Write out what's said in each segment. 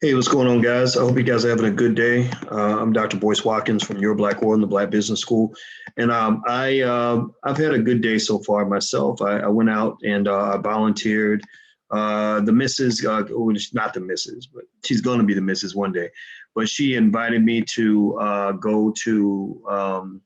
Hey, what's going on, guys? I hope you guys are having a good day. I'm Dr. Boyce Watkins from Your Black World and the Black Business School, and I've had a good day so far myself. I went out and I volunteered. The missus, well, not the missus, but she's going to be the missus one day. But she invited me to go to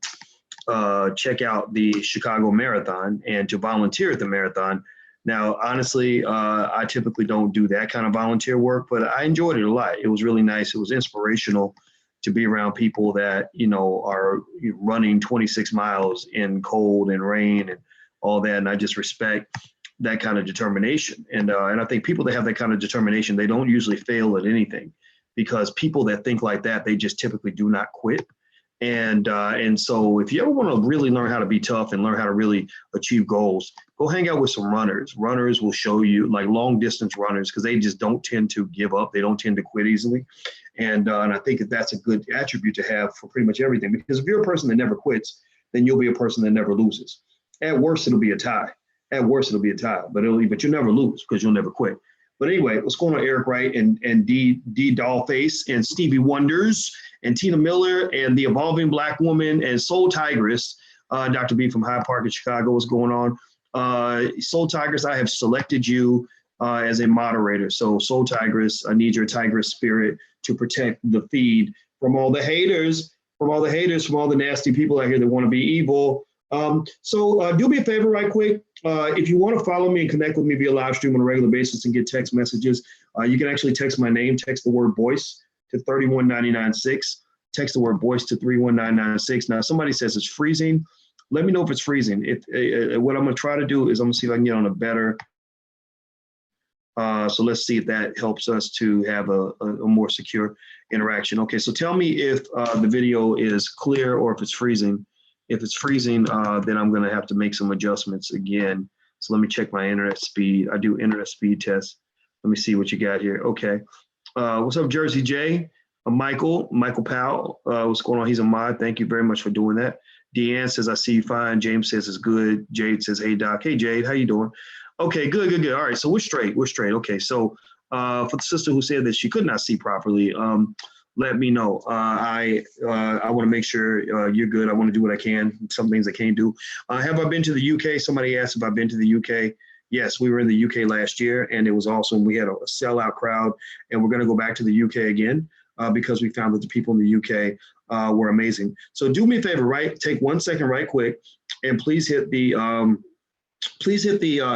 check out the Chicago Marathon and to volunteer at the marathon. Now, honestly, I typically don't do that kind of volunteer work, but I enjoyed it a lot. It was really nice. It was inspirational to be around people that, are running 26 miles in cold and rain and all that. And I just respect that kind of determination. And I think people that have that kind of determination, they don't usually fail at anything, because people that think like that, they just typically do not quit. And so if you ever want to really learn how to be tough and learn how to really achieve goals, go hang out with some runners. Runners will show you, like long distance runners, because they just don't tend to give up. They don't tend to quit easily. And I think that that's a good attribute to have for pretty much everything, because if you're a person that never quits, then you'll be a person that never loses. At worst, it'll be a tie. At worst, it'll be a tie, but you'll never lose because you'll never quit. But anyway, what's going on, Eric Wright and D Dollface and Stevie Wonders and Tina Miller and the Evolving Black Woman and Soul Tigress, Dr. B from Hyde Park in Chicago. What's going on? Soul Tigress, I have selected you as a moderator. So Soul Tigress, I need your tigress spirit to protect the feed from all the haters, from all the nasty people out here that want to be evil. So do me a favor right quick. If you want to follow me and connect with me via live stream on a regular basis and get text messages, you can actually text my name, text the word Boyce to 31996. Text the word Boyce to 31996. Now, somebody says it's freezing. Let me know if it's freezing. What I'm going to try to do is I'm going to see if I can get on a better. So let's see if that helps us to have a more secure interaction. Okay, so tell me if the video is clear or if it's freezing. If it's freezing, then I'm going to have to make some adjustments again. So let me check my internet speed. I do internet speed tests. Let me see what you got here. Okay. What's up, Jersey J? Michael Powell. What's going on? He's a mod. Thank you very much for doing that. Deanne says, I see you fine. James says it's good. Jade says, hey, Doc. Hey, Jade, how you doing? Okay, good. All right, so we're straight. Okay, so for the sister who said that she could not see properly, let me know. I want to make sure you're good. I want to do what I can. Some things I can't do. Have I been to the UK? Somebody asked if I've been to the UK. Yes, we were in the UK last year, and it was awesome. We had a sellout crowd, and we're going to go back to the UK again because we found that the people in the UK were amazing. So do me a favor, right? Take 1 second right quick, and please hit the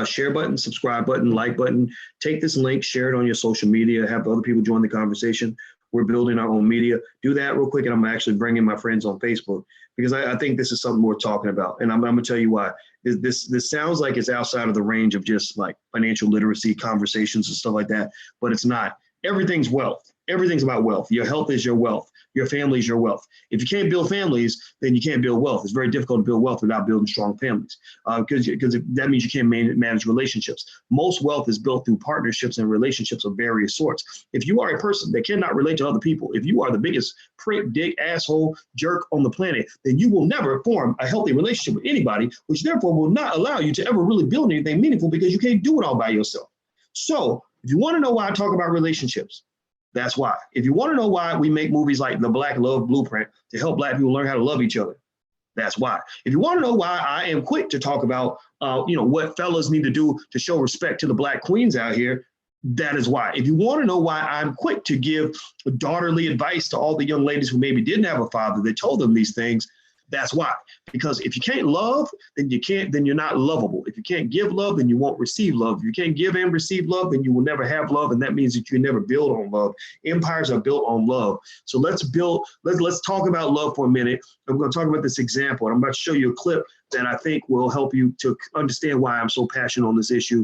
share button, subscribe button, like button. Take this link, share it on your social media, have other people join the conversation. We're building our own media. Do that real quick, and I'm actually bringing my friends on Facebook because I think this is something worth talking about. And I'm going to tell you why. This sounds like it's outside of the range of just like financial literacy conversations and stuff like that, but it's not. Everything's wealth. Everything's about wealth. Your health is your wealth. Your family is your wealth. If you can't build families, then you can't build wealth. It's very difficult to build wealth without building strong families because that means you can't manage relationships. Most wealth is built through partnerships and relationships of various sorts. If you are a person that cannot relate to other people, if you are the biggest prick, dick, asshole, jerk on the planet, then you will never form a healthy relationship with anybody, which therefore will not allow you to ever really build anything meaningful because you can't do it all by yourself. So if you want to know why I talk about relationships, that's why. If you want to know why we make movies like The Black Love Blueprint to help Black people learn how to love each other, that's why. If you want to know why I am quick to talk about, what fellas need to do to show respect to the Black queens out here, that is why. If you want to know why I'm quick to give daughterly advice to all the young ladies who maybe didn't have a father that told them these things, that's why. Because if you can't love, then you're not lovable. If you can't give love, then you won't receive love. If you can't give and receive love, then you will never have love. And that means that you can never build on love. Empires are built on love. So let's talk about love for a minute. I'm going to talk about this example. And I'm about to show you a clip that I think will help you to understand why I'm so passionate on this issue.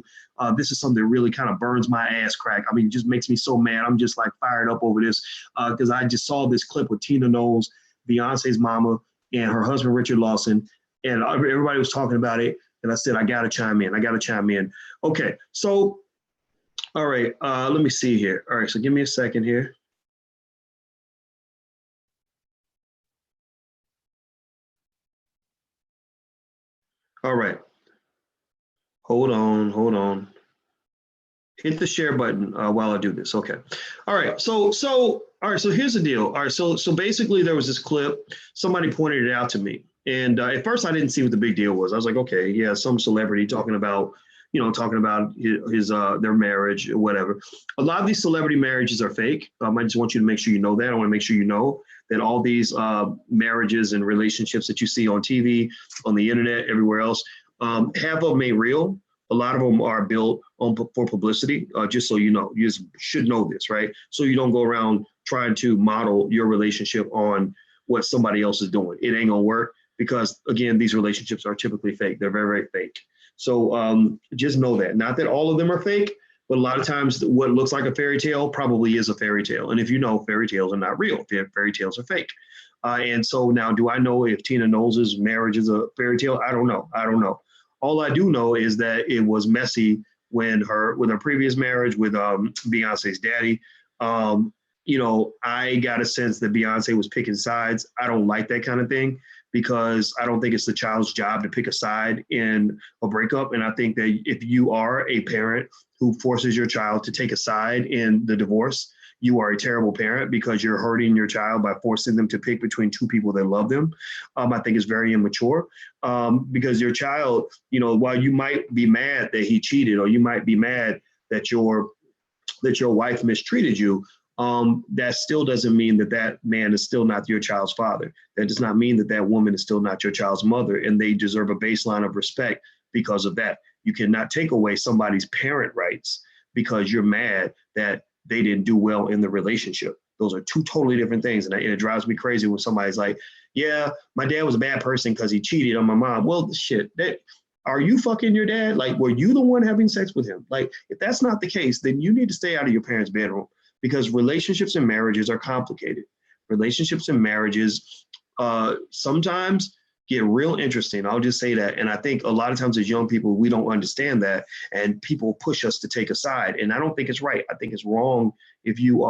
This is something that really kind of burns my ass crack. I mean, it just makes me so mad. I'm just like fired up over this because I just saw this clip with Tina Knowles, Beyonce's mama, and her husband, Richard Lawson, and everybody was talking about it. And I said, I got to chime in. Okay, so, all right, let me see here. All right, so give me a second here. All right, hold on. Hit the share button while I do this. Okay. All right. All right. So here's the deal. All right. So basically, there was this clip. Somebody pointed it out to me, and at first I didn't see what the big deal was. I was like, okay, yeah, some celebrity talking about, his their marriage or whatever. A lot of these celebrity marriages are fake. I just want you to make sure you know that. I want to make sure you know that all these marriages and relationships that you see on TV, on the internet, everywhere else, half of them ain't real. A lot of them are built for publicity, just so you know. You just should know this, right? So you don't go around trying to model your relationship on what somebody else is doing. It ain't gonna work because, again, these relationships are typically fake. They're very, very fake. So just know that. Not that all of them are fake, but a lot of times what looks like a fairy tale probably is a fairy tale. And if you know, fairy tales are not real. Fairy tales are fake. And so now, do I know if Tina Knowles' marriage is a fairy tale? I don't know. All I do know is that it was messy with her previous marriage with Beyonce's daddy. I got a sense that Beyonce was picking sides. I don't like that kind of thing because I don't think it's the child's job to pick a side in a breakup. And I think that if you are a parent who forces your child to take a side in the divorce, you are a terrible parent because you're hurting your child by forcing them to pick between two people that love them. I think it's very immature because your child, while you might be mad that he cheated, or you might be mad that your wife mistreated you, that still doesn't mean that man is still not your child's father. That does not mean that woman is still not your child's mother, and they deserve a baseline of respect because of that. You cannot take away somebody's parent rights because you're mad that they didn't do well in the relationship. Those are two totally different things. And it drives me crazy when somebody's like, yeah, my dad was a bad person because he cheated on my mom. Well, shit, are you fucking your dad? Like, were you the one having sex with him? Like, if that's not the case, then you need to stay out of your parents' bedroom because relationships and marriages are complicated. Relationships and marriages sometimes get real interesting. I'll just say that. And I think a lot of times as young people, we don't understand that. And people push us to take a side. And I don't think it's right. I think it's wrong if you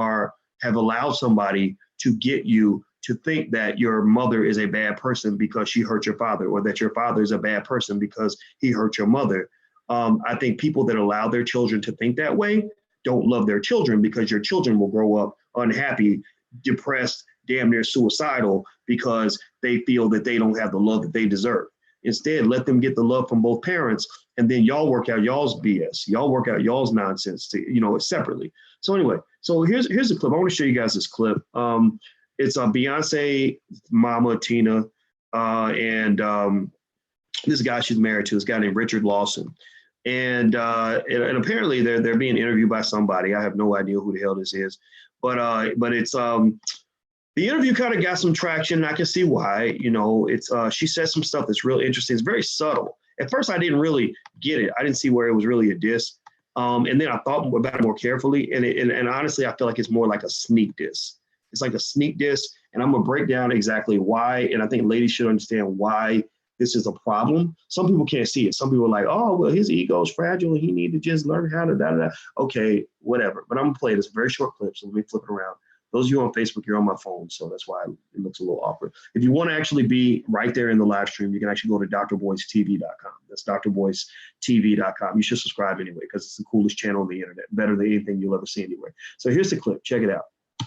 have allowed somebody to get you to think that your mother is a bad person because she hurt your father, or that your father is a bad person because he hurt your mother. I think people that allow their children to think that way don't love their children, because your children will grow up unhappy, depressed, damn near suicidal because they feel that they don't have the love that they deserve. Instead, let them get the love from both parents, and then y'all work out y'all's BS. Y'all work out y'all's nonsense separately. So anyway, so here's a clip. I want to show you guys this clip. It's Beyonce, mama, Tina, and this guy she's married to, this guy named Richard Lawson. And apparently they're being interviewed by somebody. I have no idea who the hell this is, but it's the interview kind of got some traction, and I can see why. It's she says some stuff that's real interesting. It's very subtle. At first, I didn't really get it. I didn't see where it was really a diss. And then I thought about it more carefully, and honestly, I feel like it's more like a sneak diss. It's like a sneak diss, and I'm gonna break down exactly why. And I think ladies should understand why this is a problem. Some people can't see it. Some people are like, oh, well, his ego is fragile. He need to just learn how to da. Okay, whatever. But I'm gonna play this very short clip. So let me flip it around. Those of you on Facebook, you're on my phone, so that's why it looks a little awkward. If you want to actually be right there in the live stream, you can actually go to drboystv.com. That's drboystv.com. You should subscribe anyway, because it's the coolest channel on the internet, better than anything you'll ever see anywhere. So here's the clip. Check it out.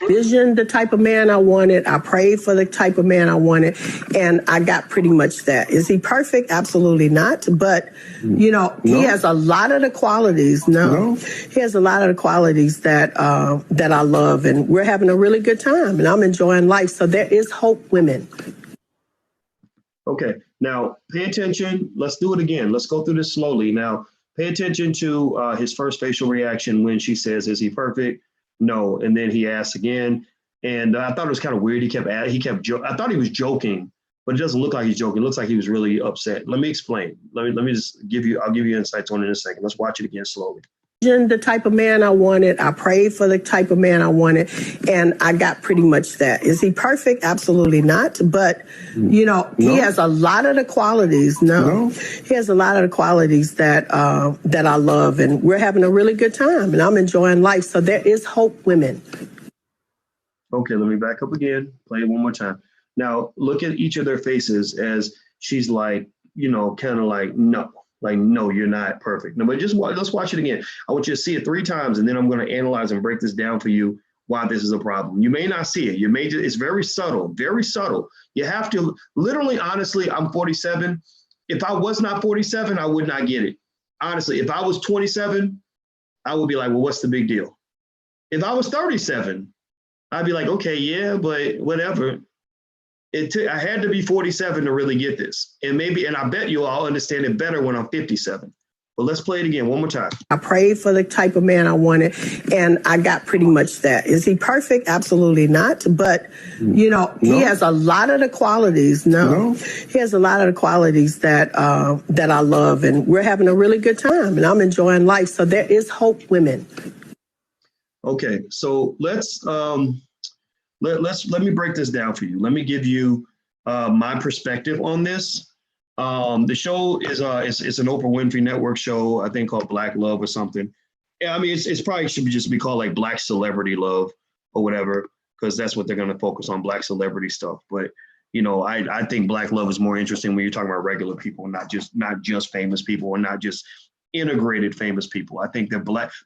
Vision the type of man I wanted. I prayed for the type of man I wanted, and I got pretty much that. Is he perfect? Absolutely not. But, he has a lot of the qualities. No. He has a lot of the qualities that I love, and we're having a really good time, and I'm enjoying life. So there is hope, women. Okay. Now, pay attention. Let's do it again. Let's go through this slowly. Now, pay attention to his first facial reaction when she says, is he perfect? No. And then he asks again. And I thought it was kind of weird. I thought he was joking, but it doesn't look like he's joking. It looks like he was really upset. Let me explain. Let me just I'll give you insights on it in a second. Let's watch it again slowly. The type of man I wanted. I prayed for the type of man I wanted, and I got pretty much that. Is he perfect? Absolutely not. But, he has a lot of the qualities. No. He has a lot of the qualities that I love, and we're having a really good time, and I'm enjoying life. So there is hope, women. Okay, let me back up again. Play it one more time. Now, look at each of their faces as she's like, kind of like, no. Like, no, you're not perfect. No, but just let's watch it again. I want you to see it 3 times, and then I'm going to analyze and break this down for you why this is a problem. You may not see it. It's very subtle, very subtle. You have to literally, honestly, I'm 47. If I was not 47, I would not get it. Honestly, if I was 27, I would be like, well, what's the big deal? If I was 37, I'd be like, okay, yeah, but whatever. I had to be 47 to really get this. And I bet you all understand it better when I'm 57. But let's play it again one more time. I prayed for the type of man I wanted, and I got pretty much that. Is he perfect? Absolutely not. But, he has a lot of the qualities. He has a lot of the qualities that I love, and we're having a really good time, and I'm enjoying life. So there is hope, women. Okay, so let's let me break this down for you. Let me give you my perspective on this. The show is it's an Oprah Winfrey Network show, I think called Black Love or something. Yeah, I mean it's probably should just be called like Black Celebrity Love or whatever, because that's what they're going to focus on, Black celebrity stuff. But I think Black love is more interesting when you're talking about regular people, not just famous people, or not just integrated famous people. I think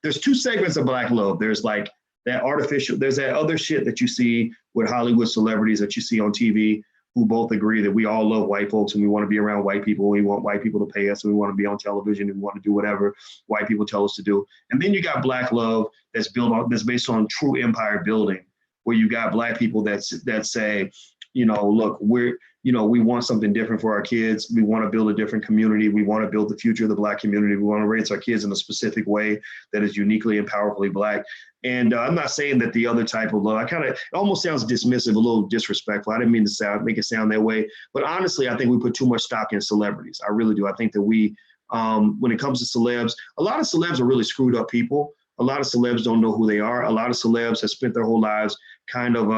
there's 2 segments of Black love. There's like that artificial, there's that other shit that you see with Hollywood celebrities that you see on TV, who both agree that we all love white folks and we want to be around white people. We want white people to pay us, and we want to be on television, and we want to do whatever white people tell us to do. And then you got Black love that's based on true empire building, where you got Black people that say, look, we want something different for our kids. We want to build a different community. We want to build the future of the Black community. We want to raise our kids in a specific way that is uniquely and powerfully Black. And I'm not saying that the other type of love, it almost sounds dismissive, a little disrespectful. I didn't mean to make it sound that way. But honestly, I think we put too much stock in celebrities. I really do. I think that when it comes to celebs, a lot of celebs are really screwed up people. A lot of celebs don't know who they are. A lot of celebs have spent their whole lives kind of,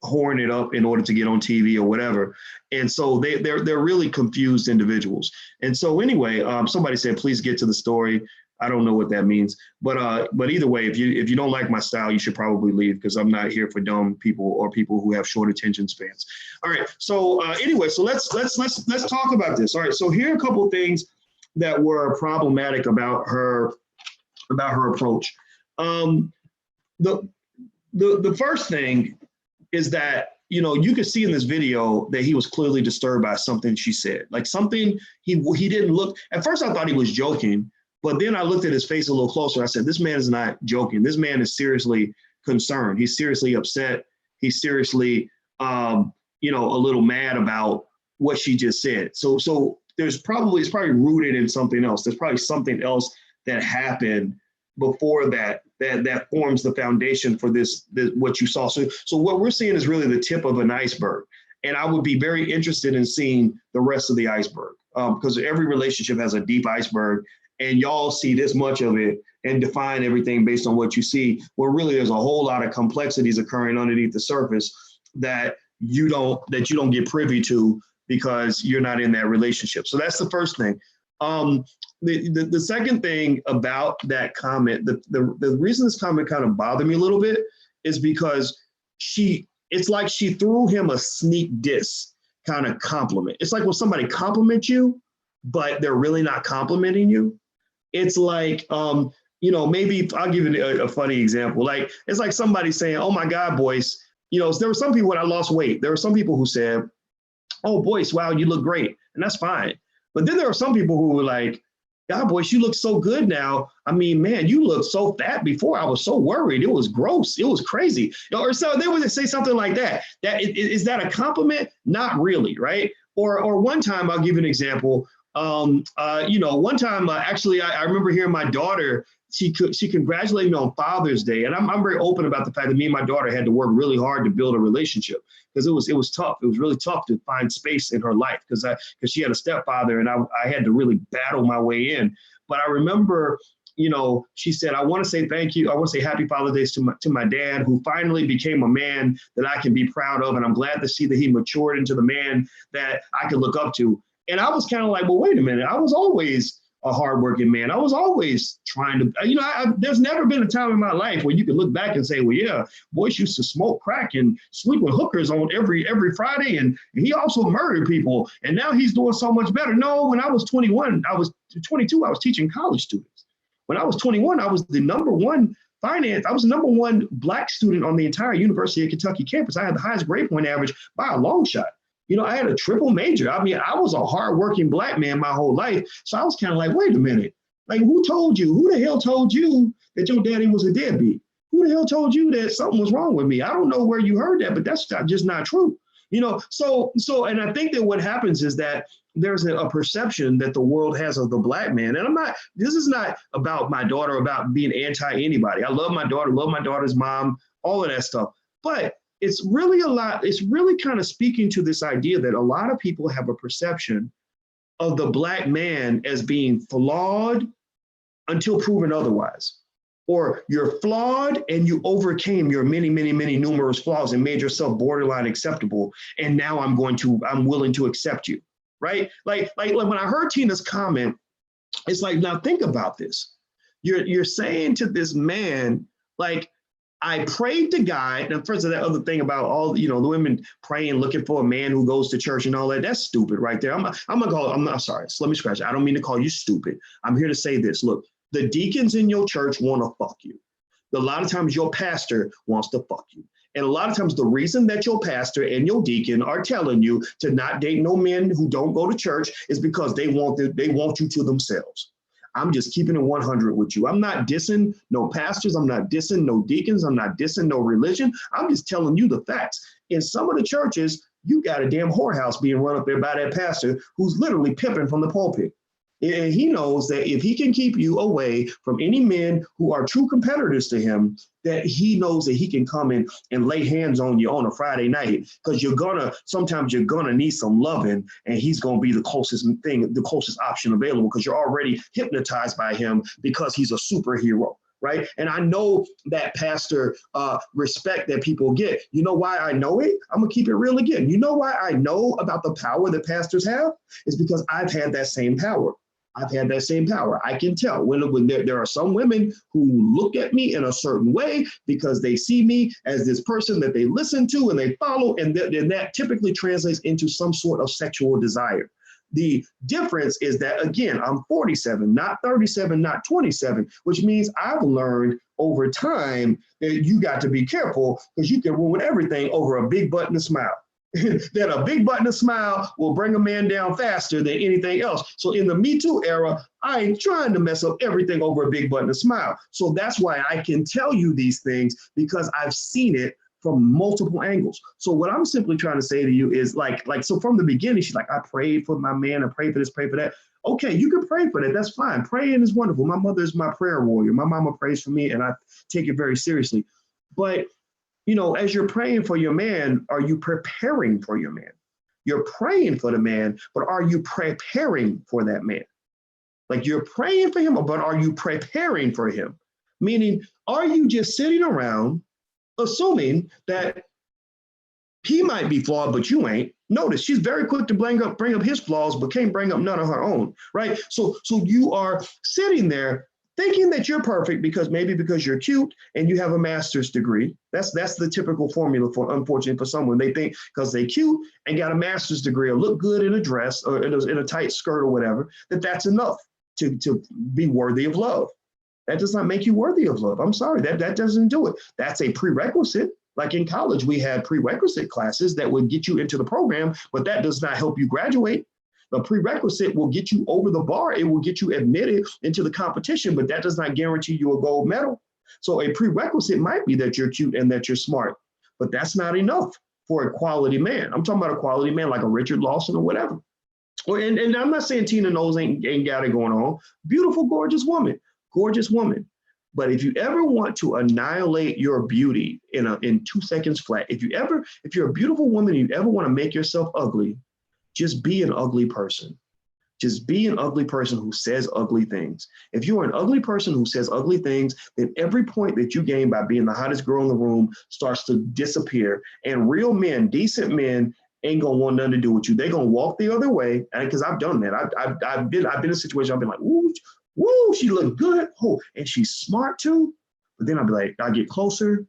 whoring it up in order to get on TV or whatever. And so they're really confused individuals. And so anyway, somebody said, please get to the story. I don't know what that means, but either way, if you don't like my style, you should probably leave, because I'm not here for dumb people or people who have short attention spans. All right. So anyway, so let's talk about this. All right. So here are a couple of things that were problematic about her approach. The first thing is that, you could see in this video that he was clearly disturbed by something she said, like something he didn't look. At first, I thought he was joking, but then I looked at his face a little closer. I said, this man is not joking. This man is seriously concerned. He's seriously upset. He's seriously, a little mad about what she just said. So it's probably rooted in something else. There's probably something else that happened before that forms the foundation for this what you saw. So what we're seeing is really the tip of an iceberg. And I would be very interested in seeing the rest of the iceberg, because every relationship has a deep iceberg, and y'all see this much of it and define everything based on what you see. Well, really, there's a whole lot of complexities occurring underneath the surface that you don't get privy to because you're not in that relationship. So that's the first thing. The second thing about that comment, the reason this comment kind of bothered me a little bit is because it's like she threw him a sneak diss kind of compliment. It's like when somebody compliments you, but they're really not complimenting you. It's like, maybe I'll give you a funny example. Like, it's like somebody saying, oh my God, Boyce, there were some people when I lost weight, there were some people who said, oh, Boyce, wow, you look great. And that's fine. But then there are some people who were like, God, Boyce, you look so good now. I mean, man, you look so fat before. I was so worried. It was gross. It was crazy. Or so they would say something like that. Is that a compliment? Not really, right? Or one time, I'll give you an example. One time, actually, I remember hearing my daughter, she congratulated me on Father's Day. And I'm very open about the fact that me and my daughter had to work really hard to build a relationship, because it was tough. It was really tough to find space in her life because she had a stepfather, and I had to really battle my way in. But I remember, she said, I want to say thank you. I want to say happy Father's Day to my dad, who finally became a man that I can be proud of. And I'm glad to see that he matured into the man that I could look up to. And I was kind of like, well, wait a minute. I was always a hardworking man. I was always trying to, there's never been a time in my life where you can look back and say, well, yeah, Boyce used to smoke crack and sleep with hookers on every Friday. And he also murdered people. And now he's doing so much better. No, when I was 21, I was 22, I was teaching college students. When I was 21, I was the number one Black student on the entire University of Kentucky campus. I had the highest grade point average by a long shot. I had a triple major. I mean, I was a hardworking Black man my whole life. So I was kind of like, wait a minute. Like, who the hell told you that your daddy was a deadbeat? Who the hell told you that something was wrong with me? I don't know where you heard that, but that's just not true. So, and I think that what happens is that there's a perception that the world has of the Black man. And this is not about my daughter, about being anti anybody. I love my daughter, love my daughter's mom, all of that stuff. But it's really kind of speaking to this idea that a lot of people have a perception of the Black man as being flawed until proven otherwise. Or you're flawed and you overcame your many, many, many numerous flaws and made yourself borderline acceptable. And now I'm willing to accept you, right? Like when I heard Tina's comment, it's like, now think about this. You're saying to this man, like, I prayed to God. Now, first of that other thing about all, the women praying, looking for a man who goes to church and all that, that's stupid right there. I'm sorry. So let me scratch it. I don't mean to call you stupid. I'm here to say this. Look, the deacons in your church want to fuck you. A lot of times your pastor wants to fuck you. And a lot of times the reason that your pastor and your deacon are telling you to not date no men who don't go to church is because they want you to themselves. I'm just keeping it 100 with you. I'm not dissing no pastors. I'm not dissing no deacons. I'm not dissing no religion. I'm just telling you the facts. In some of the churches, you got a damn whorehouse being run up there by that pastor who's literally pimping from the pulpit. And he knows that if he can keep you away from any men who are true competitors to him, that he knows that he can come in and lay hands on you on a Friday night, because sometimes you're gonna need some loving, and he's gonna be the closest option available, because you're already hypnotized by him because he's a superhero. Right. And I know that pastor respect that people get. You know why I know it? I'm going to keep it real again. You know why I know about the power that pastors have? It's because I've had that same power. I can tell when there are some women who look at me in a certain way because they see me as this person that they listen to and they follow, and that typically translates into some sort of sexual desire. The difference is that, again, I'm 47, not 37, not 27, which means I've learned over time that you got to be careful, because you can ruin everything over a big butt and a smile. That a big butt and a smile will bring a man down faster than anything else. So in the Me Too era, I ain't trying to mess up everything over a big butt and a smile. So that's why I can tell you these things, because I've seen it from multiple angles. So what I'm simply trying to say to you is so from the beginning, she's like, I prayed for my man, I prayed for this, pray for that. Okay, you can pray for that. That's fine. Praying is wonderful. My mother is my prayer warrior. My mama prays for me, and I take it very seriously. But as you're praying for your man, are you preparing for your man? You're praying for the man, but are you preparing for that man? Like, you're praying for him, but are you preparing for him? Meaning, are you just sitting around assuming that he might be flawed, but you ain't? Notice she's very quick to bring up his flaws, but can't bring up none of her own, right? So you are sitting there thinking that you're perfect because you're cute and you have a master's degree. That's the typical formula unfortunately, for someone. They think because they're cute and got a master's degree or look good in a dress or in a tight skirt or whatever, that's enough to be worthy of love. That does not make you worthy of love. I'm sorry, that doesn't do it. That's a prerequisite. Like in college, we had prerequisite classes that would get you into the program, but that does not help you graduate. The prerequisite will get you over the bar. It will get you admitted into the competition, but that does not guarantee you a gold medal. So a prerequisite might be that you're cute and that you're smart, but that's not enough for a quality man. I'm talking about a quality man like a Richard Lawson or whatever. And I'm not saying Tina Knowles ain't got it going on. Beautiful, gorgeous woman. But if you ever want to annihilate your beauty in 2 seconds flat, if you're a beautiful woman and you ever want to make yourself ugly, just be an ugly person. Just be an ugly person who says ugly things. If you're an ugly person who says ugly things, then every point that you gain by being the hottest girl in the room starts to disappear. And real men, decent men, ain't gonna want nothing to do with you. They're gonna walk the other way. And because I've done that. I've been in a situation, I've been like, woo, woo, she looked good. Oh, and she's smart too. But then I'll be like, I get closer.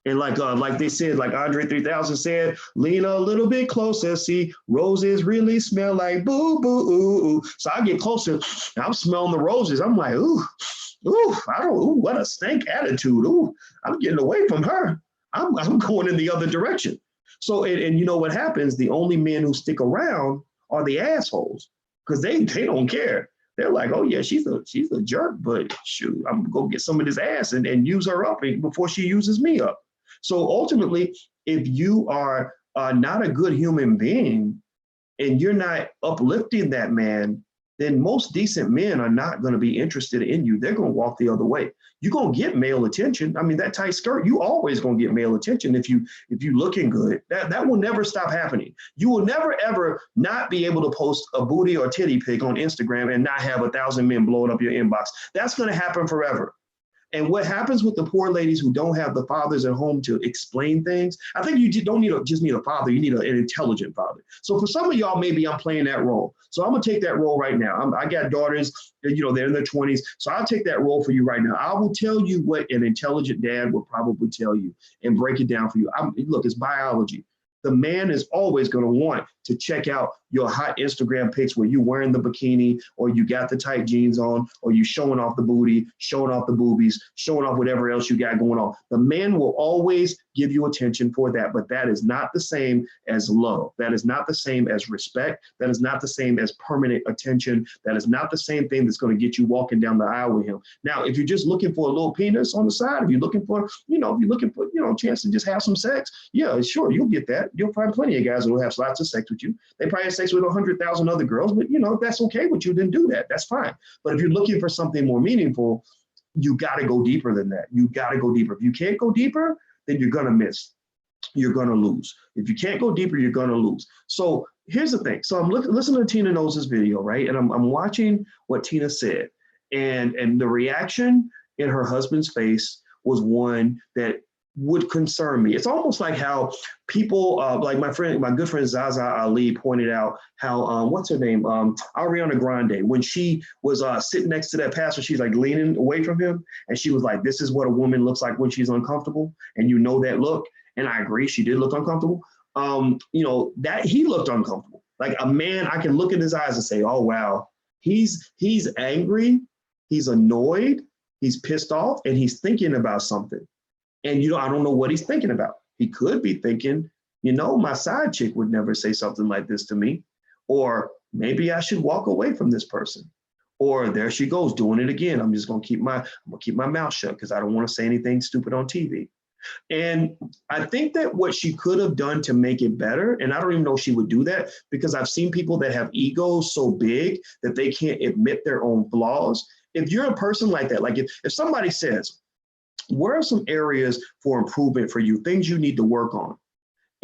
And like they said, like Andre 3000 said, lean a little bit closer. See, roses really smell like boo, boo, ooh, ooh. So I get closer. And I'm smelling the roses. I'm like, ooh, what a stank attitude. Ooh, I'm getting away from her. I'm going in the other direction. So, and you know what happens? The only men who stick around are the assholes because they don't care. They're like, oh yeah, she's a jerk, but shoot, I'm gonna go get some of this ass and use her up before she uses me up. So ultimately, if you are not a good human being and you're not uplifting that man, then most decent men are not going to be interested in you. They're going to walk the other way. You're going to get male attention. I mean, that tight skirt, you always going to get male attention if you looking good. That will never stop happening. You will never ever not be able to post a booty or titty pic on Instagram and not have 1,000 men blowing up your inbox. That's going to happen forever. And what happens with the poor ladies who don't have the fathers at home to explain things, I think you don't just need a father, you need an intelligent father. So for some of y'all, maybe I'm playing that role. So I'm gonna take that role right now. I got daughters, they're in their 20s. So I'll take that role for you right now. I will tell you what an intelligent dad will probably tell you and break it down for you. Look, it's biology. The man is always going to want to check out your hot Instagram pics where you wearing the bikini or you got the tight jeans on or you showing off the booty, showing off the boobies, showing off whatever else you got going on. The man will always give you attention for that, but that is not the same as love. That is not the same as respect. That is not the same as permanent attention. That is not the same thing that's going to get you walking down the aisle with him. Now, if you're just looking for a little penis on the side, if you're looking for, a chance to just have some sex, yeah, sure, you'll get that. You'll find plenty of guys who will have lots of sex with you. They probably have sex with 100,000 other girls, but if that's okay with you, then do that. That's fine. But if you're looking for something more meaningful, you got to go deeper than that. You got to go deeper. If you can't go deeper, then you're going to miss. You're going to lose. If you can't go deeper, you're going to lose. So here's the thing. So I'm listening to Tina Knowles' video, right? And I'm watching what Tina said. And the reaction in her husband's face was one that would concern me. It's almost like how people, like my good friend Zaza Ali pointed out how, what's her name? Ariana Grande, when she was sitting next to that pastor, she's like leaning away from him. And she was like, this is what a woman looks like when she's uncomfortable. And that look. And I agree, she did look uncomfortable. That he looked uncomfortable. Like a man, I can look in his eyes and say, oh, wow, he's angry, he's annoyed, he's pissed off, and he's thinking about something. And, I don't know what he's thinking about. He could be thinking, my side chick would never say something like this to me. Or maybe I should walk away from this person. Or there she goes doing it again. I'm just going to keep my mouth shut because I don't want to say anything stupid on TV. And I think that what she could have done to make it better, and I don't even know if she would do that, because I've seen people that have egos so big that they can't admit their own flaws. If you're a person like that, like if somebody says, where are some areas for improvement for you, things you need to work on,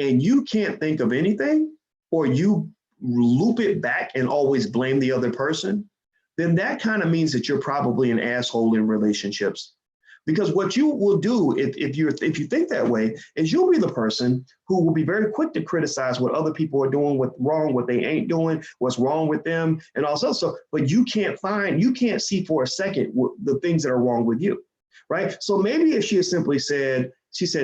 and you can't think of anything, or you loop it back and always blame the other person, then that kind of means that you're probably an asshole in relationships. Because what you will do if you think that way is you'll be the person who will be very quick to criticize what other people are doing, what's wrong, what they ain't doing, what's wrong with them, and also but you can't see for a second the things that are wrong with you. Right. So maybe if she had simply said,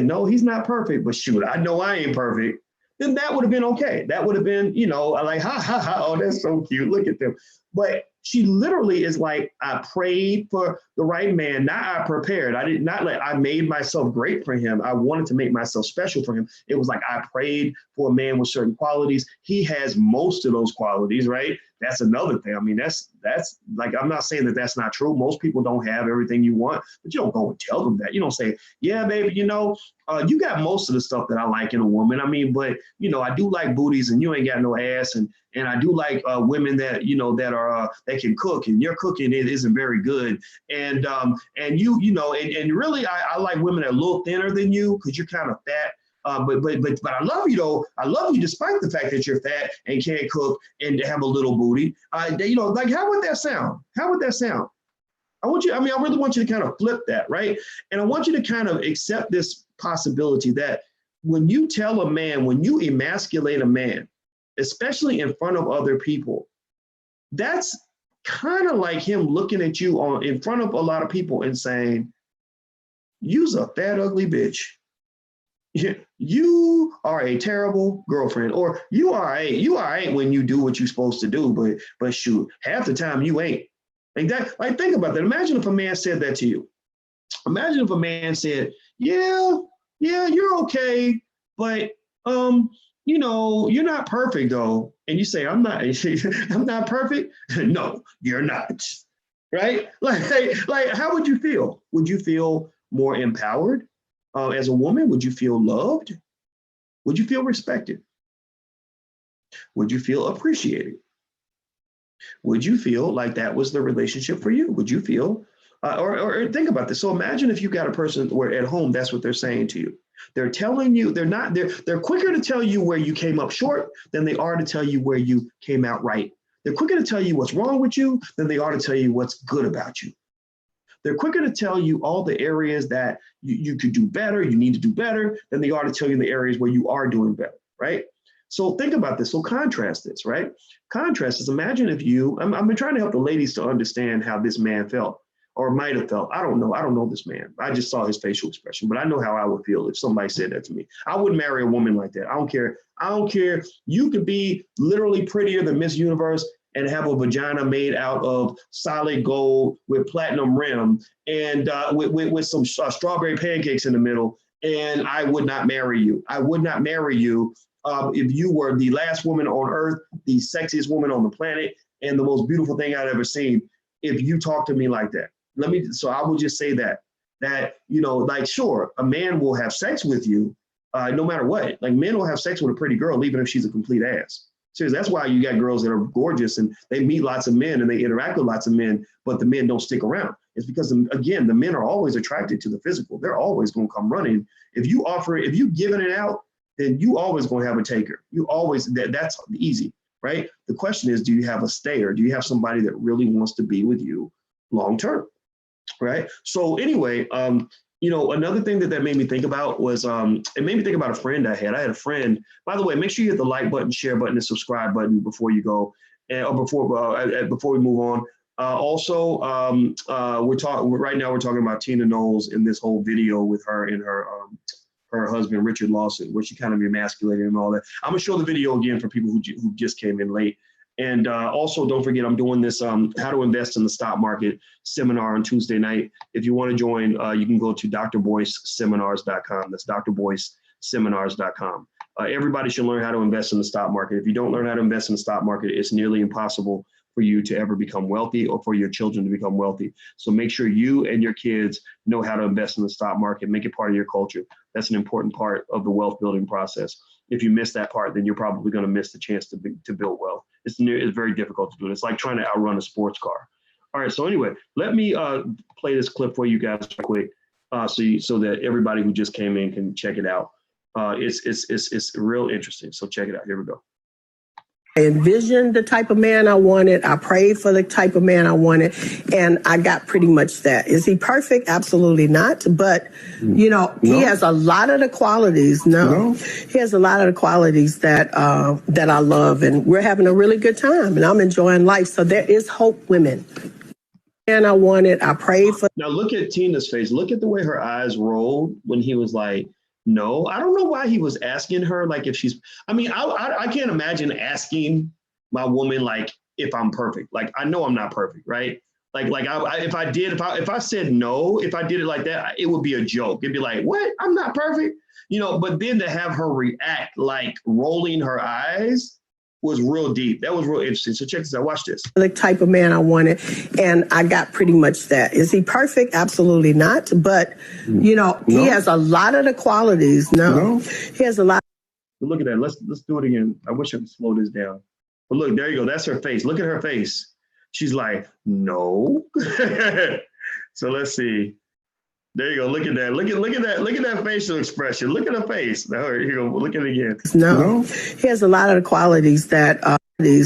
no, he's not perfect, but shoot, I know I ain't perfect, then that would have been okay. That would have been, like, ha, ha, ha, oh, that's so cute. Look at them. But she literally is like, I prayed for the right man. Not I prepared. I made myself great for him. I wanted to make myself special for him. It was like, I prayed for a man with certain qualities. He has most of those qualities, right? That's another thing. I mean, that's like, I'm not saying that that's not true. Most people don't have everything you want, but you don't go and tell them that. You don't say, yeah, baby, you got most of the stuff that I like in a woman. I mean, but, I do like booties and you ain't got no ass. And I do like women that, that can cook, and your cooking isn't very good. And really, I like women that are a little thinner than you because you're kind of fat. But I love you though. I love you despite the fact that you're fat and can't cook and have a little booty. Like how would that sound? How would that sound? I really want you to kind of flip that, right? And I want you to kind of accept this possibility that when you tell a man, when you emasculate a man, especially in front of other people, that's kind of like him looking at you in front of a lot of people and saying, you's a fat, ugly bitch. You are a terrible girlfriend, or you are right when you do what you're supposed to do, but shoot, half the time you ain't. Like think about that. Imagine if a man said that to you. Imagine if a man said, yeah, you're okay, but you're not perfect though. And you say, I'm not, I'm not perfect. No, you're not. Right? Like, how would you feel? Would you feel more empowered as a woman? Would you feel loved? Would you feel respected? Would you feel appreciated? Would you feel like that was the relationship for you? Would you feel, or think about this. So imagine if you got a person where at home, that's what they're saying to you. They're telling you, they're quicker to tell you where you came up short than they are to tell you where you came out right. They're quicker to tell you what's wrong with you than they are to tell you what's good about you. They're quicker to tell you all the areas that you could do better, you need to do better, than they are to tell you the areas where you are doing better, right? So think about this. So contrast this, right? Contrast this. Imagine if I've been trying to help the ladies to understand how this man felt or might have felt. I don't know. I don't know this man. I just saw his facial expression, but I know how I would feel if somebody said that to me. I wouldn't marry a woman like that. I don't care. I don't care. You could be literally prettier than Miss Universe and have a vagina made out of solid gold with platinum rim and with some strawberry pancakes in the middle. And I would not marry you. I would not marry you if you were the last woman on earth, the sexiest woman on the planet, and the most beautiful thing I'd ever seen. If you talk to me like that, so I will just say that like, sure, a man will have sex with you no matter what. Like, men will have sex with a pretty girl, even if she's a complete ass. Seriously, that's why you got girls that are gorgeous and they meet lots of men and they interact with lots of men, but the men don't stick around. It's because, again, the men are always attracted to the physical. They're always going to come running. If you giving it out, then you always going to have a taker. You always, that's easy, right? The question is, do you have a stayer? Do you have somebody that really wants to be with you long term, right? So anyway, another thing that made me think about was, it made me think about a friend I had. I had a friend, by the way, make sure you hit the like button, share button, and subscribe button before you go, or before we move on. Also, right now we're talking about Tina Knowles in this whole video with her and her husband, Richard Lawson, where she kind of emasculated and all that. I'm gonna show the video again for people who just came in late. And also, don't forget, I'm doing this How to Invest in the Stock Market seminar on Tuesday night. If you want to join, you can go to drboyceseminars.com. That's drboyceseminars.com. Everybody should learn how to invest in the stock market. If you don't learn how to invest in the stock market, it's nearly impossible for you to ever become wealthy or for your children to become wealthy. So make sure you and your kids know how to invest in the stock market, make it part of your culture. That's an important part of the wealth building process. If you miss that part, then you're probably going to miss the chance to build wealth. It's very difficult to do it. It's like trying to outrun a sports car. All right. So anyway, let me play this clip for you guys quick, so that everybody who just came in can check it out. It's real interesting. So check it out. Here we go. I envisioned the type of man I wanted. I prayed for the type of man I wanted, and I got pretty much that. Is he perfect? Absolutely not. But, he has a lot of the qualities. No. He has a lot of the qualities that I love, and we're having a really good time, and I'm enjoying life. So there is hope, women. And I wanted, I prayed for. Now look at Tina's face. Look at the way her eyes rolled when he was like, no. I don't know why he was asking her, like, if she's, I can't imagine asking my woman, like, if I'm perfect. Like, I know I'm not perfect, right? If I said no, if I did it like that, it would be a joke. It'd be like, what? I'm not perfect. But then to have her react like rolling her eyes was real deep. That was real interesting. So check this out. Watch this. The type of man I wanted, and I got pretty much that. Is he perfect? Absolutely not. But, he has a lot of the qualities. No. He has a lot. Look at that. Let's do it again. I wish I could slow this down. But look, there you go. That's her face. Look at her face. She's like, no. So let's see. There you go. Look at that. Look at that. Look at that facial expression. Look at her face. Now, here you go. Look at it again. No. He has a lot of the qualities that he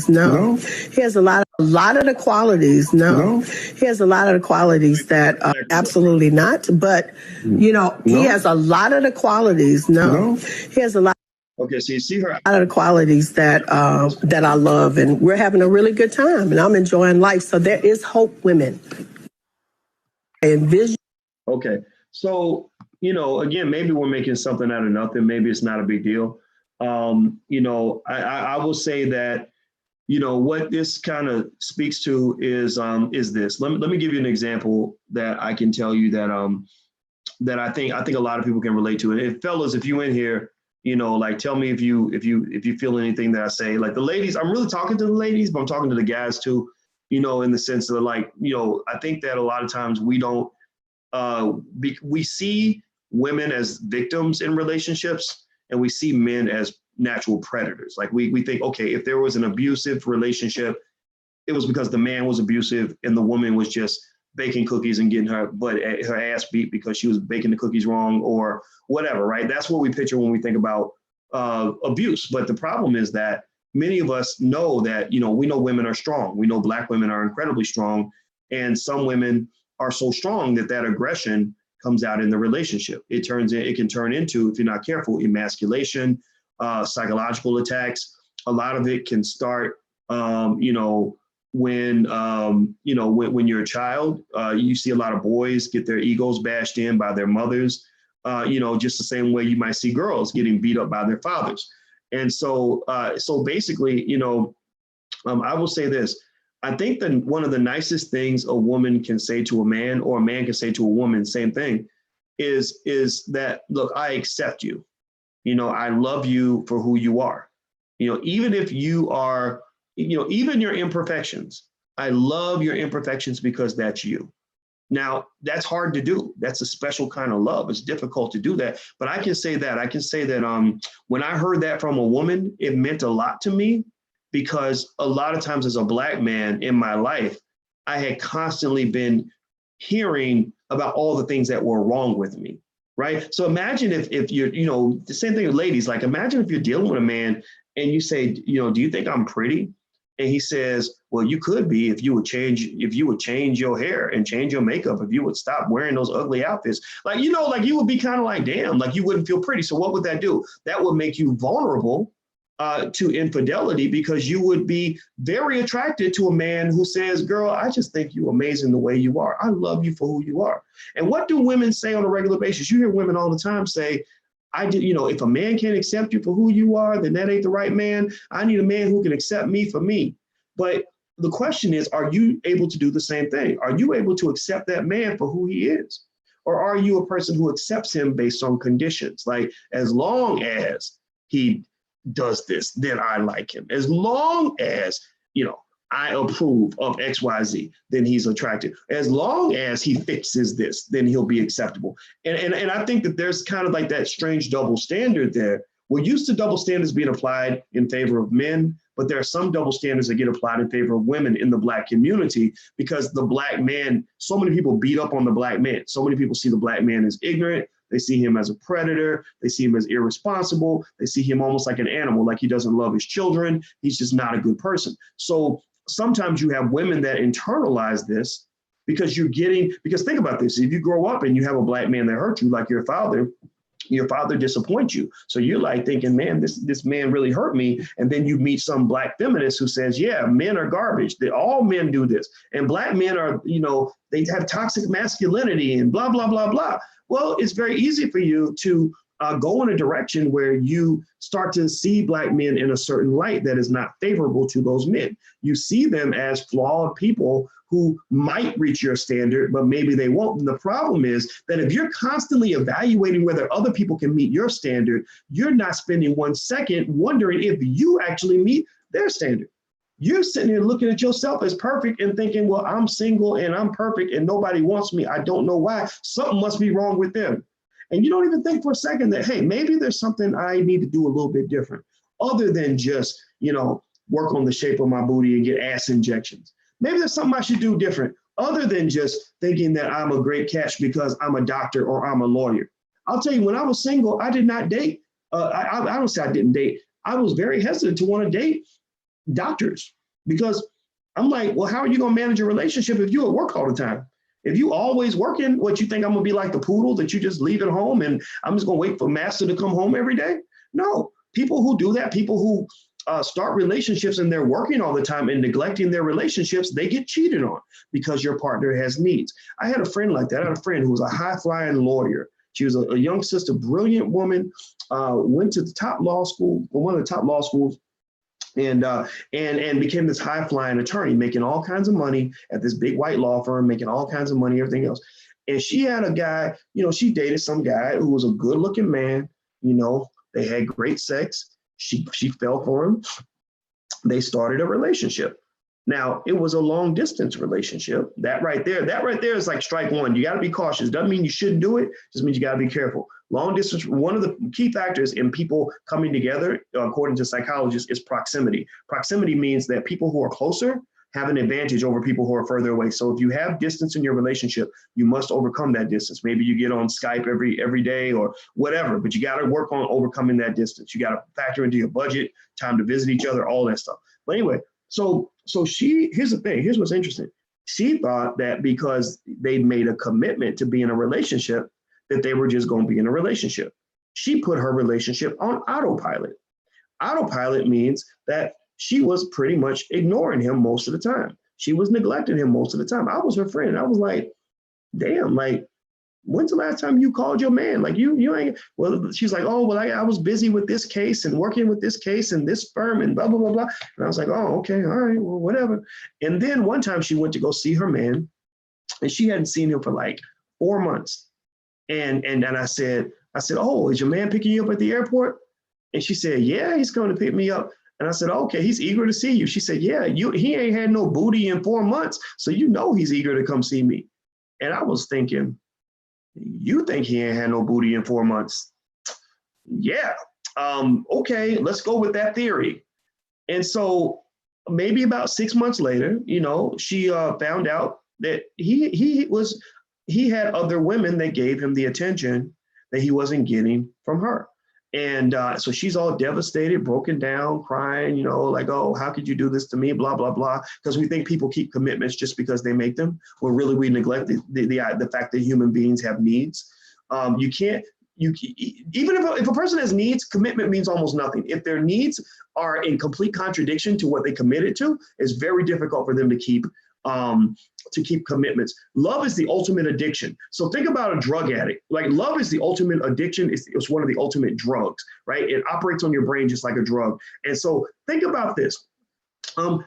has a lot of. A lot of the qualities, no. He has a lot of the qualities that absolutely not. But, he has a lot of the qualities, no. He has a lot. Okay, so you see her. A lot of the qualities that I love, and we're having a really good time, and I'm enjoying life. So there is hope, women. And vision. Okay, so again, maybe we're making something out of nothing. Maybe it's not a big deal. I will say that what this kind of speaks to is this. Let me give you an example that I can tell you that I think a lot of people can relate to. And fellas, if you in here, like tell me if you feel anything that I say. Like the ladies, I'm really talking to the ladies, but I'm talking to the guys too. In the sense that I think that a lot of times we don't we see women as victims in relationships, and we see men as natural predators. Like we think, okay, if there was an abusive relationship, it was because the man was abusive and the woman was just baking cookies and getting her ass beat because she was baking the cookies wrong or whatever, right? That's what we picture when we think about abuse. But the problem is that many of us know that, we know women are strong. We know Black women are incredibly strong. And some women are so strong that aggression comes out in the relationship. It can turn into, if you're not careful, emasculation, psychological attacks. A lot of it can start, when you're a child. You see a lot of boys get their egos bashed in by their mothers, just the same way you might see girls getting beat up by their fathers. And so basically, I will say this. I think that one of the nicest things a woman can say to a man, or a man can say to a woman, same thing, is that, look, I accept you. I love you for who you are. Even if you are, even your imperfections, I love your imperfections because that's you. Now, that's hard to do. That's a special kind of love. It's difficult to do that. But I can say that when I heard that from a woman, it meant a lot to me, because a lot of times as a Black man in my life, I had constantly been hearing about all the things that were wrong with me. Right. So imagine if you're, the same thing with ladies, like imagine if you're dealing with a man and you say, do you think I'm pretty? And he says, well, you could be if you would change your hair and change your makeup, if you would stop wearing those ugly outfits. Like, you would be kind of like, damn, like you wouldn't feel pretty. So what would that do? That would make you vulnerable to infidelity, because you would be very attracted to a man who says, girl, I just think you're amazing the way you are. I love you for who you are. And what do women say on a regular basis? You hear women all the time say, if a man can't accept you for who you are, then that ain't the right man. I need a man who can accept me for me. But the question is, are you able to do the same thing? Are you able to accept that man for who he is? Or are you a person who accepts him based on conditions? Like, as long as he does this, then I like him. As long as, I approve of XYZ, then he's attracted. As long as he fixes this, then he'll be acceptable. And I think that there's kind of like that strange double standard there. We're used to double standards being applied in favor of men, but there are some double standards that get applied in favor of women in the Black community, because the Black man, so many people beat up on the Black man. So many people see the Black man as ignorant. They see him as a predator. They see him as irresponsible. They see him almost like an animal, like he doesn't love his children. He's just not a good person. So sometimes you have women that internalize this, because think about this. If you grow up and you have a Black man that hurt you, like your father disappoints you. So you're like thinking, man, this man really hurt me. And then you meet some Black feminist who says, yeah, men are garbage. All men do this. And Black men are, they have toxic masculinity and blah, blah, blah, blah. Well, it's very easy for you to go in a direction where you start to see Black men in a certain light that is not favorable to those men. You see them as flawed people who might reach your standard, but maybe they won't. And the problem is that if you're constantly evaluating whether other people can meet your standard, you're not spending 1 second wondering if you actually meet their standard. You're sitting here looking at yourself as perfect and thinking, well, I'm single and I'm perfect and nobody wants me. I don't know why. Something must be wrong with them. And you don't even think for a second that, hey, maybe there's something I need to do a little bit different, other than just, work on the shape of my booty and get ass injections. Maybe there's something I should do different, other than just thinking that I'm a great catch because I'm a doctor or I'm a lawyer. I'll tell you, when I was single, I did not date. I don't say I didn't date. I was very hesitant to want to date doctors, because I'm like, well, how are you going to manage a relationship if you at work all the time? If you always working, what, you think I'm going to be like the poodle that you just leave at home and I'm just going to wait for master to come home every day? No, people who do that, people who start relationships and they're working all the time and neglecting their relationships, they get cheated on because your partner has needs. I had a friend like that. I had a friend who was a high-flying lawyer. She was a young sister, brilliant woman, went to the top law school, one of the top law schools, and became this high-flying attorney, making all kinds of money at this big white law firm, making all kinds of money, everything else. And she had a guy, she dated some guy who was a good-looking man. They had great sex. She fell for him. They started a relationship. Now, it was a long distance relationship. That right there is like strike one. You got to be cautious. Doesn't mean you shouldn't do it. Just means you got to be careful. Long distance, one of the key factors in people coming together, according to psychologists, is proximity. Proximity means that people who are closer have an advantage over people who are further away. So if you have distance in your relationship, you must overcome that distance. Maybe you get on Skype every day or whatever, but you got to work on overcoming that distance. You got to factor into your budget, time to visit each other, all that stuff. But anyway, so here's the thing. Here's what's interesting. She thought that because they made a commitment to be in a relationship, that they were just going to be in a relationship. She put her relationship on autopilot. Autopilot means that she was pretty much ignoring him most of the time. She was neglecting him most of the time. I was her friend. I was like, damn, like, when's the last time you called your man? Like, you ain't, well, she's like, oh, well, I was busy with this case and working with this case and this firm and blah, blah, blah, blah. And I was like, oh, okay, all right, well, whatever. And then one time she went to go see her man and she hadn't seen him for like 4 months. And I said, oh, is your man picking you up at the airport? And she said, yeah, he's going to pick me up. And I said, okay, he's eager to see you. She said, yeah, he ain't had no booty in 4 months. So he's eager to come see me. And I was thinking, you think he ain't had no booty in 4 months? Yeah. Okay, let's go with that theory. And so maybe about 6 months later, she found out that he had other women that gave him the attention that he wasn't getting from her. And so she's all devastated, broken down, crying, like, oh, how could you do this to me? Blah, blah, blah. Because we think people keep commitments just because they make them. Well, really, we neglect the fact that human beings have needs. You can't, even if a person has needs, commitment means almost nothing. If their needs are in complete contradiction to what they committed to, it's very difficult for them to keep commitments. Love is the ultimate addiction. So think about a drug addict. Like, love is the ultimate addiction. It's one of the ultimate drugs, right? It operates on your brain just like a drug. And so think about this.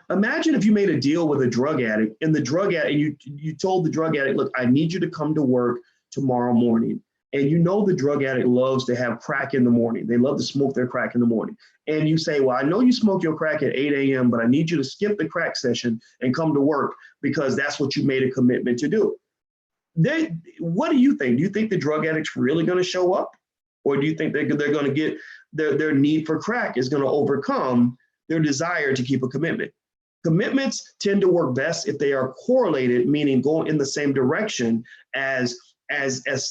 Imagine if you made a deal with a drug addict and you told the drug addict, look, I need you to come to work tomorrow morning. And the drug addict loves to have crack in the morning. They love to smoke their crack in the morning. And you say, well, I know you smoke your crack at 8 a.m., but I need you to skip the crack session and come to work because that's what you made a commitment to do. What do you think? Do you think the drug addict's really going to show up? Or do you think they're going to get their need for crack is going to overcome their desire to keep a commitment? Commitments tend to work best if they are correlated, meaning going in the same direction as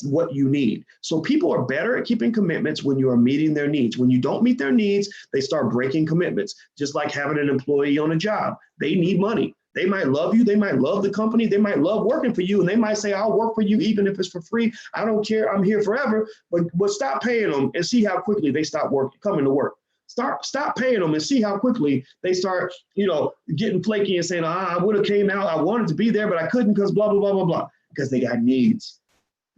what you need. So people are better at keeping commitments when you are meeting their needs. When you don't meet their needs, they start breaking commitments. Just like having an employee on a job. They need money. They might love you. They might love the company. They might love working for you. And they might say, I'll work for you even if it's for free. I don't care. I'm here forever. But stop paying them and see how quickly they stop coming to work. Stop paying them and see how quickly they start, getting flaky and saying, I would have came out. I wanted to be there, but I couldn't because blah, blah, blah, blah, blah. Because they got needs.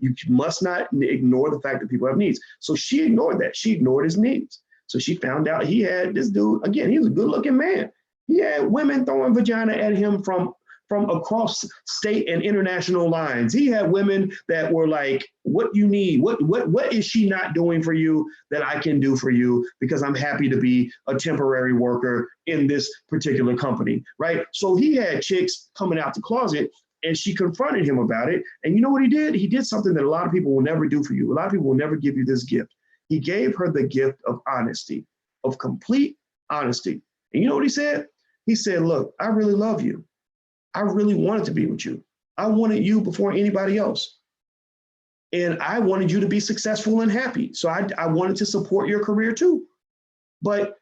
You must not ignore the fact that people have needs. So she ignored that. She ignored his needs. So she found out he had this dude, again, he was a good looking man. He had women throwing vagina at him from across state and international lines. He had women that were like, what you need, what is she not doing for you that I can do for you because I'm happy to be a temporary worker in this particular company, right? So he had chicks coming out the closet and she confronted him about it. And you know what he did? He did something that a lot of people will never do for you. A lot of people will never give you this gift. He gave her the gift of honesty, of complete honesty. And you know what he said? He said, look, I really love you. I really wanted to be with you. I wanted you before anybody else. And I wanted you to be successful and happy. So I wanted to support your career too. But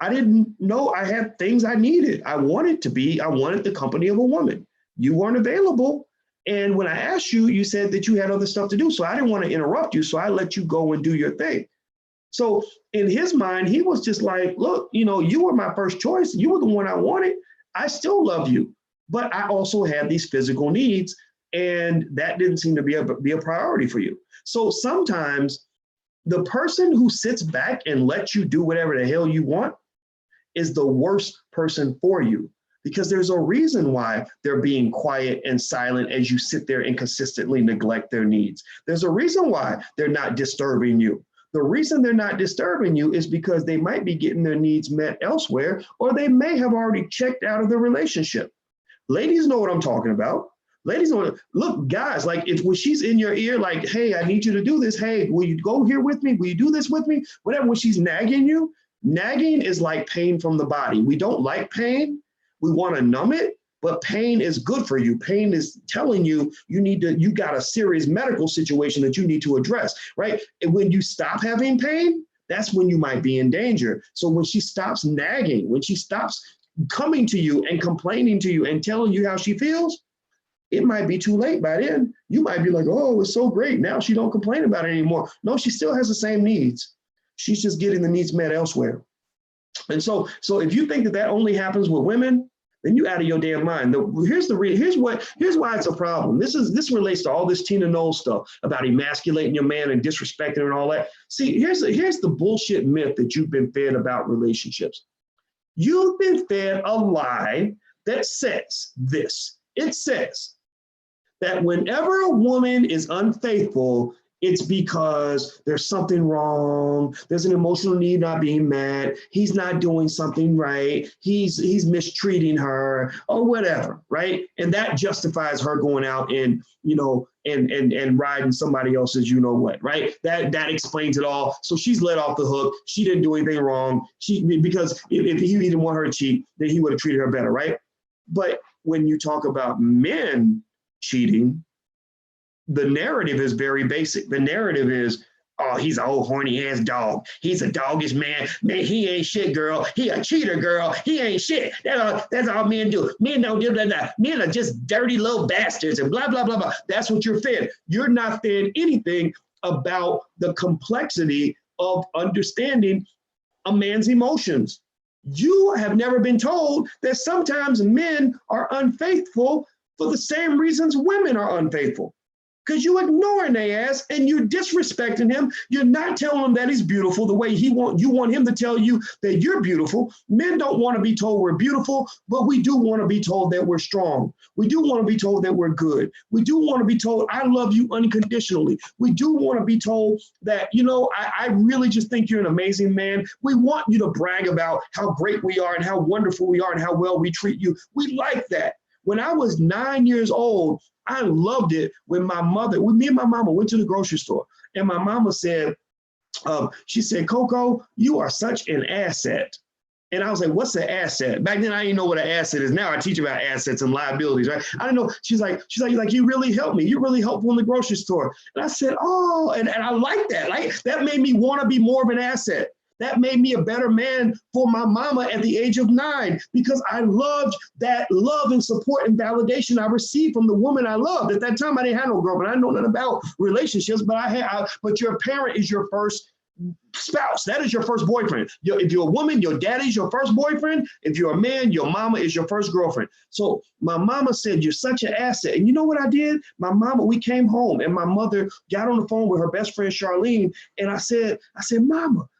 I didn't know I had things I needed. I wanted the company of a woman. You weren't available. And when I asked you, you said that you had other stuff to do. So I didn't want to interrupt you. So I let you go and do your thing. So in his mind, he was just like, look, you were my first choice. You were the one I wanted. I still love you. But I also had these physical needs. And that didn't seem to be a priority for you. So sometimes the person who sits back and lets you do whatever the hell you want is the worst person for you, because there's a reason why they're being quiet and silent as you sit there and consistently neglect their needs. There's a reason why they're not disturbing you. The reason they're not disturbing you is because they might be getting their needs met elsewhere, or they may have already checked out of the relationship. Ladies know what I'm talking about. Ladies know, look, guys, like when she's in your ear, like, hey, I need you to do this. Hey, will you go here with me? Will you do this with me? Whatever, when she's nagging you, nagging is like pain from the body. We don't like pain. We want to numb it, but pain is good for you. Pain is telling you you got a serious medical situation that you need to address, right? And when you stop having pain, that's when you might be in danger. So when she stops nagging, when she stops coming to you and complaining to you and telling you how she feels, it might be too late by then. You might be like, oh, it's so great. Now she don't complain about it anymore. No, she still has the same needs. She's just getting the needs met elsewhere. And so if you think that only happens with women, then you out of your damn mind. Here's why it's a problem. This relates to all this Tina Knowles stuff about emasculating your man and disrespecting him and all that. See, here's the bullshit myth that you've been fed about relationships. You've been fed a lie that says this. It says that whenever a woman is unfaithful, it's because there's something wrong. There's an emotional need not being met. He's not doing something right. He's mistreating her or whatever, right? And that justifies her going out and riding somebody else's what, right? That explains it all. So she's let off the hook. She didn't do anything wrong. Because if he didn't want her to cheat, then he would have treated her better, right? But when you talk about men cheating, the narrative is very basic. The narrative is, oh, he's an old horny ass dog. He's a doggish man. Man, he ain't shit, girl. He a cheater, girl. He ain't shit. That's all men do. Men don't do that. Men are just dirty little bastards and blah, blah, blah, blah. That's what you're fed. You're not fed anything about the complexity of understanding a man's emotions. You have never been told that sometimes men are unfaithful for the same reasons women are unfaithful. Because you're ignoring their ass and you're disrespecting him. You're not telling him that he's beautiful the way you want him to tell you that you're beautiful. Men don't want to be told we're beautiful, but we do want to be told that we're strong. We do want to be told that we're good. We do want to be told, I love you unconditionally. We do want to be told that, I really just think you're an amazing man. We want you to brag about how great we are and how wonderful we are and how well we treat you. We like that. When I was 9 years old, I loved it when me and my mama went to the grocery store, and my mama said, she said, Coco, you are such an asset. And I was like, what's an asset? Back then, I didn't know what an asset is. Now I teach about assets and liabilities, right? I don't know. She's like, you really helped me. You're really helpful in the grocery store. And I said, oh, and I like that. Like, that made me want to be more of an asset. That made me a better man for my mama at the age of 9, because I loved that love and support and validation I received from the woman I loved. At that time, I didn't have no girlfriend. I didn't know nothing about relationships, but your parent is your first spouse. That is your first boyfriend. If you're a woman, your daddy's your first boyfriend. If you're a man, your mama is your first girlfriend. So my mama said, you're such an asset. And you know what I did? We came home and my mother got on the phone with her best friend, Charlene. And I said,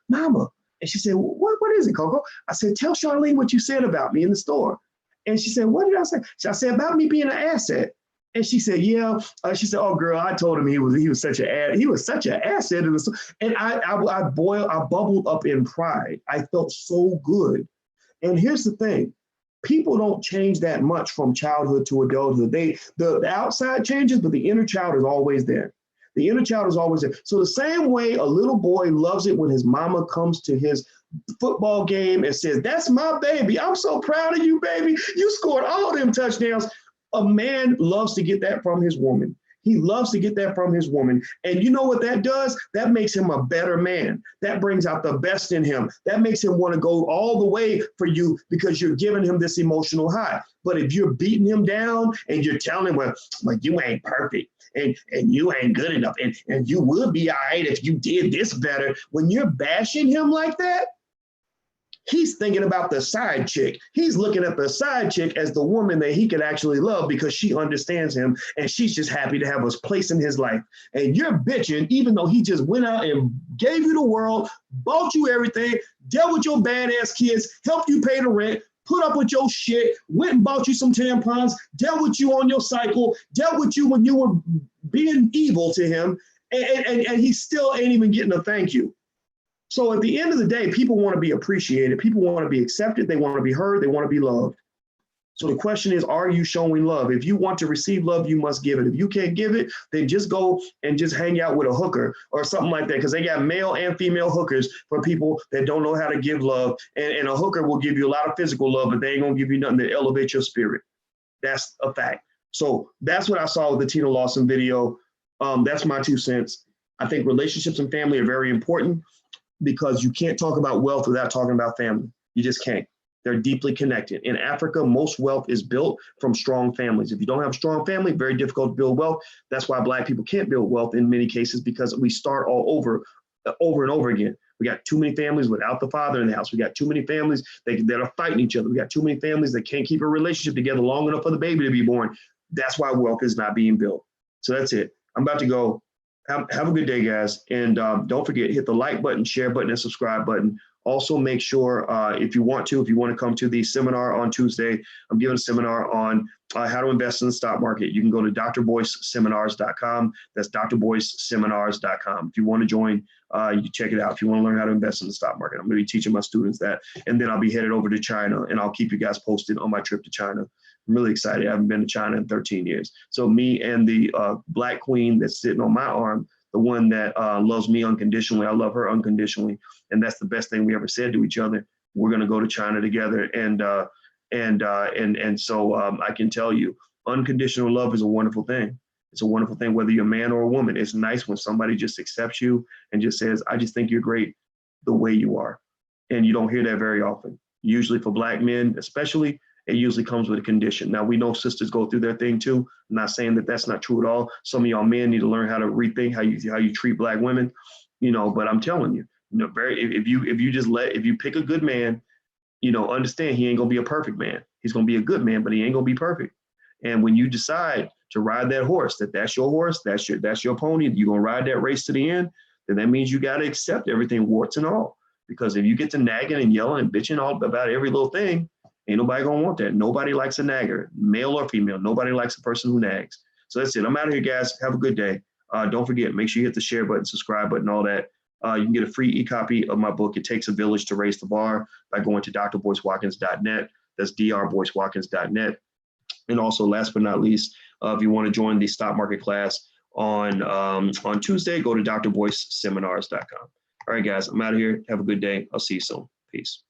Mama. And she said, what is it, Coco? I said, tell Charlene what you said about me in the store. And she said, what did I say? I said, about me being an asset. And she said, yeah. She said, oh, girl, I told him he was such an asset in the store. And I bubbled up in pride. I felt so good. And here's the thing. People don't change that much from childhood to adulthood. The outside changes, but the inner child is always there. The inner child is always there. So the same way a little boy loves it when his mama comes to his football game and says, that's my baby. I'm so proud of you, baby. You scored all them touchdowns. A man loves to get that from his woman. He loves to get that from his woman. And you know what that does? That makes him a better man. That brings out the best in him. That makes him want to go all the way for you because you're giving him this emotional high. But if you're beating him down and you're telling him, well, you ain't perfect and you ain't good enough and you would be all right if you did this better. When you're bashing him like that, he's thinking about the side chick. He's looking at the side chick as the woman that he could actually love because she understands him and she's just happy to have a place in his life. And you're bitching, even though he just went out and gave you the world, bought you everything, dealt with your badass kids, helped you pay the rent, put up with your shit, went and bought you some tampons, dealt with you on your cycle, dealt with you when you were being evil to him, and he still ain't even getting a thank you. So at the end of the day, people want to be appreciated. People want to be accepted. They want to be heard. They want to be loved. So the question is, are you showing love? If you want to receive love, you must give it. If you can't give it, then just go and just hang out with a hooker or something like that, because they got male and female hookers for people that don't know how to give love. And a hooker will give you a lot of physical love, but they ain't going to give you nothing to elevate your spirit. That's a fact. So that's what I saw with the Tina Lawson video. That's my 2 cents. I think relationships and family are very important, because you can't talk about wealth without talking about family. You just can't. They're deeply connected. In Africa, most wealth is built from strong families. If you don't have a strong family, very difficult to build wealth. That's why Black people can't build wealth in many cases, because we start all over and over again. We got too many families without the father in the house. We got too many families that are fighting each other. We got too many families that can't keep a relationship together long enough for the baby to be born. That's why wealth is not being built. So that's it. I'm about to go. Have a good day, guys. And don't forget, hit the like button, share button, and subscribe button. Also, make sure if you want to come to the seminar on Tuesday, I'm giving a seminar on how to invest in the stock market. You can go to drboyseminars.com. That's drboyseminars.com. If you want to join, you check it out. If you want to learn how to invest in the stock market, I'm going to be teaching my students that. And then I'll be headed over to China, and I'll keep you guys posted on my trip to China. I'm really excited. I haven't been to China in 13 years. So me and the Black queen that's sitting on my arm, the one that loves me unconditionally, I love her unconditionally. And that's the best thing we ever said to each other. We're going to go to China together. And so I can tell you, unconditional love is a wonderful thing. It's a wonderful thing, whether you're a man or a woman. It's nice when somebody just accepts you and just says, I just think you're great the way you are. And you don't hear that very often. Usually for Black men, especially, it usually comes with a condition. Now, we know sisters go through their thing too. I'm not saying that that's not true at all. Some of y'all men need to learn how to rethink how you treat Black women, but I'm telling you, if you pick a good man, understand he ain't gonna be a perfect man. He's gonna be a good man, but he ain't gonna be perfect. And when you decide to ride that horse, that's your horse, that's your pony, you're gonna ride that race to the end, then that means you gotta accept everything, warts and all. Because if you get to nagging and yelling and bitching all about every little thing, ain't nobody gonna want that. Nobody likes a nagger, male or female. Nobody likes a person who nags. So that's it. I'm out of here, guys. Have a good day. Don't forget, make sure you hit the share button, subscribe button, all that. You can get a free e-copy of my book, It Takes a Village to Raise the Bar, by going to drboycewatkins.net. That's drboycewatkins.net. And also, last but not least, if you want to join the stock market class on Tuesday, go to drboyceseminars.com. All right, guys, I'm out of here. Have a good day. I'll see you soon. Peace.